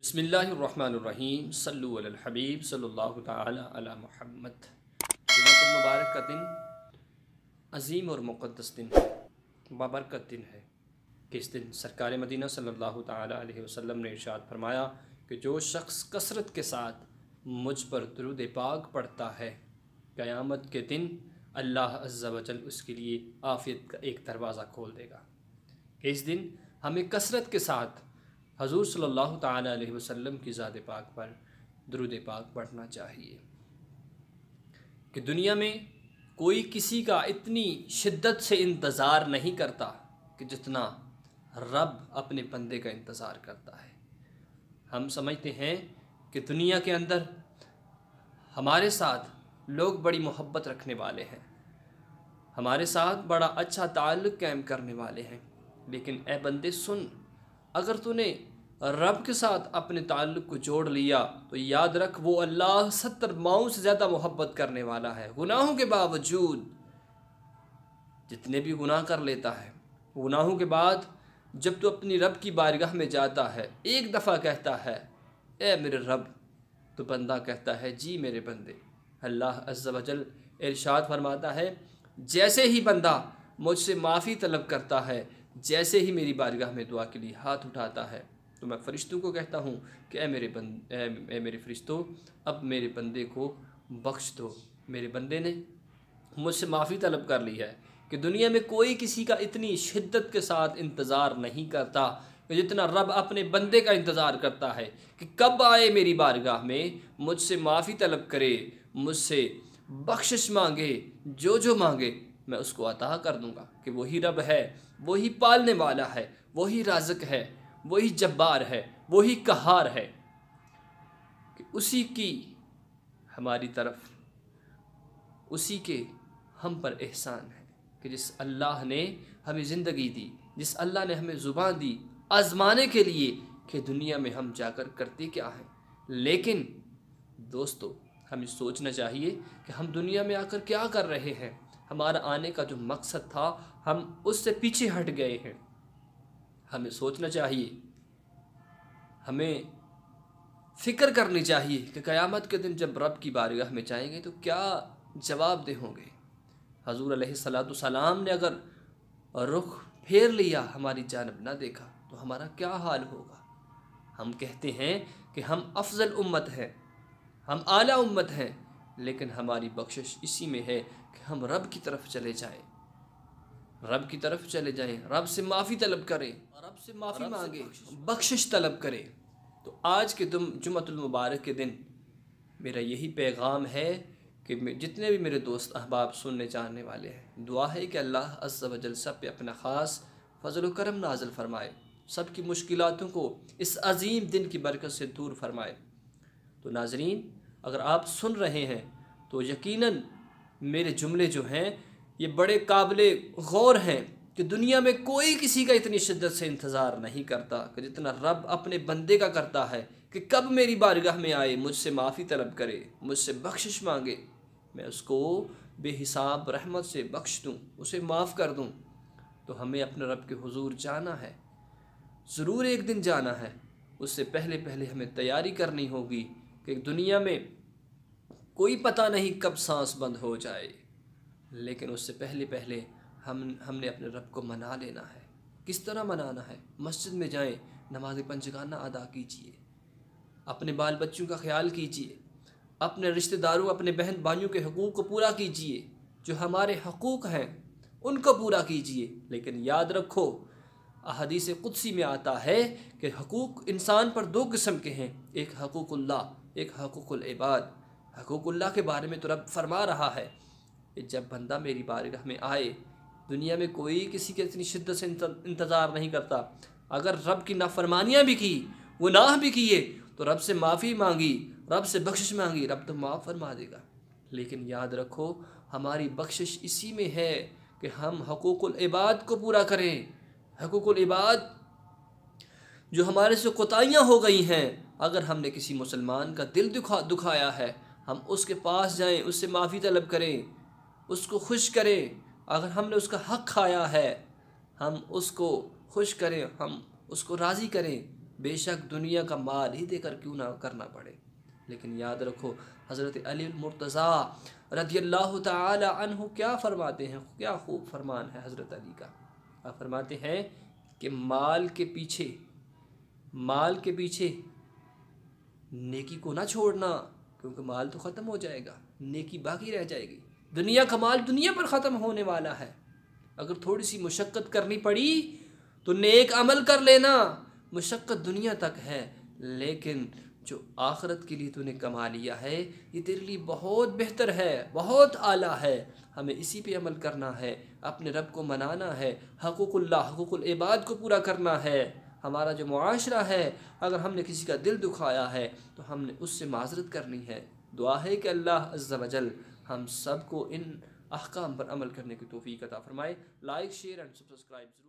بسم اللہ الرحمن الرحیم صلو علی الحبیب صلی اللہ تعالی علی محمد۔ جمعۃ المبارک کا دن عظیم اور مقدس دن ہے، بابرکت دن ہے کہ اس دن سرکار مدینہ صلی اللہ تعالی علیہ وسلم نے ارشاد فرمایا کہ جو شخص کثرت کے ساتھ مجھ پر درود پاک پڑھتا ہے، قیامت کے دن اللہ عز و جل اس کے لیے عافیت کا ایک دروازہ کھول دے گا۔ کہ اس دن ہمیں کثرت کے ساتھ حضور صلی اللہ تعالی علیہ وسلم کی ذات پاک پر درود پاک پڑھنا چاہیے کہ دنیا میں کوئی کسی کا اتنی شدت سے انتظار نہیں کرتا کہ جتنا رب اپنے بندے کا انتظار کرتا ہے۔ ہم سمجھتے ہیں کہ دنیا کے اندر ہمارے ساتھ لوگ بڑی محبت رکھنے والے ہیں، ہمارے ساتھ بڑا اچھا تعلق قائم کرنے والے ہیں، لیکن اے بندے سن، اگر تو نے رب کے ساتھ اپنے تعلق کو جوڑ لیا تو یاد رکھ وہ اللہ 70 ماؤں سے زیادہ محبت کرنے والا ہے۔ گناہوں کے باوجود جتنے بھی گناہ کر لیتا ہے، گناہوں کے بعد جب تو اپنی رب کی بارگاہ میں جاتا ہے، ایک دفعہ کہتا ہے اے میرے رب، تو بندہ کہتا ہے جی میرے بندے۔ اللہ عز و جل ارشاد فرماتا ہے جیسے ہی بندہ مجھ سے معافی طلب کرتا ہے، جیسے ہی میری بارگاہ میں دعا کے لیے ہاتھ اٹھاتا ہے، تو میں فرشتوں کو کہتا ہوں کہ اے میرے فرشتوں، اب میرے بندے کو بخش دو۔ میرے بندے نے مجھ سے معافی طلب کر لی ہے کہ دنیا میں کوئی کسی کا اتنی شدت کے ساتھ انتظار نہیں کرتا کہ جتنا رب اپنے بندے کا انتظار کرتا ہے کہ کب آئے میری بارگاہ میں، مجھ سے معافی طلب کرے، مجھ سے بخشش مانگے، جو مانگے میں اس کو عطا کر دوں گا۔ کہ وہی رب ہے، وہی پالنے والا ہے، وہی رازق ہے، وہی جبار ہے، وہی قہار ہے، کہ اسی کی ہماری طرف، اسی کے ہم پر احسان ہے کہ جس اللہ نے ہمیں زندگی دی، جس اللہ نے ہمیں زبان دی آزمانے کے لیے کہ دنیا میں ہم جا کر کرتے کیا ہیں۔ لیکن دوستو، ہمیں سوچنا چاہیے کہ ہم دنیا میں آ کر کیا کر رہے ہیں۔ ہمارا آنے کا جو مقصد تھا ہم اس سے پیچھے ہٹ گئے ہیں۔ ہمیں سوچنا چاہیے، ہمیں فکر کرنی چاہیے کہ قیامت کے دن جب رب کی بارگاہ میں جائیں گے تو کیا جواب دہ ہوں گے۔ حضور علیہ السلام نے اگر رخ پھیر لیا، ہماری جانب نہ دیکھا تو ہمارا کیا حال ہوگا۔ ہم کہتے ہیں کہ ہم افضل امت ہیں، ہم اعلیٰ امت ہیں، لیکن ہماری بخشش اسی میں ہے کہ ہم رب کی طرف چلے جائیں، رب کی طرف چلے جائیں، رب سے معافی طلب کریں، رب سے معافی مانگیں، بخشش طلب کریں۔ تو آج کے جمعۃ المبارک کے دن میرا یہی پیغام ہے کہ جتنے بھی میرے دوست احباب سننے چاہنے والے ہیں، دعا ہے کہ اللہ عز و جل سب پہ اپنا خاص فضل و کرم نازل فرمائے، سب کی مشکلاتوں کو اس عظیم دن کی برکت سے دور فرمائے۔ تو ناظرین، اگر آپ سن رہے ہیں تو یقیناً میرے جملے جو ہیں یہ بڑے قابل غور ہیں کہ دنیا میں کوئی کسی کا اتنی شدت سے انتظار نہیں کرتا کہ جتنا رب اپنے بندے کا کرتا ہے کہ کب میری بارگاہ میں آئے، مجھ سے معافی طلب کرے، مجھ سے بخشش مانگے، میں اس کو بے حساب رحمت سے بخش دوں، اسے معاف کر دوں۔ تو ہمیں اپنے رب کے حضور جانا ہے، ضرور ایک دن جانا ہے۔ اس سے پہلے ہمیں تیاری کرنی ہوگی کہ دنیا میں کوئی پتہ نہیں کب سانس بند ہو جائے، لیکن اس سے پہلے ہم نے اپنے رب کو منا لینا ہے۔ کس طرح منانا ہے؟ مسجد میں جائیں، نماز پنجگانہ ادا کیجیے، اپنے بال بچوں کا خیال کیجیے، اپنے رشتہ داروں، اپنے بہن بھائیوں کے حقوق کو پورا کیجیے، جو ہمارے حقوق ہیں ان کو پورا کیجیے۔ لیکن یاد رکھو، احادیث قدسی میں آتا ہے کہ حقوق انسان پر 2 قسم کے ہیں، ایک حقوق اللہ، ایک حقوق العباد۔ حقوق اللہ کے بارے میں تو رب فرما رہا ہے کہ جب بندہ میری بارگاہ میں آئے، دنیا میں کوئی کسی کے اتنی شدت سے انتظار نہیں کرتا، اگر رب کی نافرمانیاں بھی کی، گناہ بھی کیے، تو رب سے معافی مانگی، رب سے بخشش مانگی، رب تو معاف فرما دے گا۔ لیکن یاد رکھو، ہماری بخشش اسی میں ہے کہ ہم حقوق العباد کو پورا کریں۔ حقوق العباد جو ہمارے سے کوتاہیاں ہو گئی ہیں، اگر ہم نے کسی مسلمان کا دل دکھایا ہے، ہم اس کے پاس جائیں، اس سے معافی طلب کریں، اس کو خوش کریں۔ اگر ہم نے اس کا حق کھایا ہے، ہم اس کو خوش کریں، ہم اس کو راضی کریں، بے شک دنیا کا مال ہی دے کر کیوں نہ کرنا پڑے، لیکن یاد رکھو حضرت علی المرتضیٰ رضی اللہ تعالی عنہ کیا فرماتے ہیں، کیا خوب فرمان ہے حضرت علی کا۔ آپ فرماتے ہیں کہ مال کے پیچھے نیکی کو نہ چھوڑنا، کیونکہ مال تو ختم ہو جائے گا، نیکی باقی رہ جائے گی۔ دنیا کا مال دنیا پر ختم ہونے والا ہے، اگر تھوڑی سی مشقت کرنی پڑی تو نیک عمل کر لینا، مشقت دنیا تک ہے، لیکن جو آخرت کے لیے تو نے کما لیا ہے یہ تیرے لیے بہت بہتر ہے، بہت اعلیٰ ہے۔ ہمیں اسی پہ عمل کرنا ہے، اپنے رب کو منانا ہے، حقوق اللہ، حقوق العباد کو پورا کرنا ہے۔ ہمارا جو معاشرہ ہے، اگر ہم نے کسی کا دل دکھایا ہے تو ہم نے اس سے معذرت کرنی ہے۔ دعا ہے کہ اللہ عز و جل ہم سب کو ان احکام پر عمل کرنے کی توفیق عطا فرمائے۔ لائک، شیئر اینڈ سبسکرائب ضرور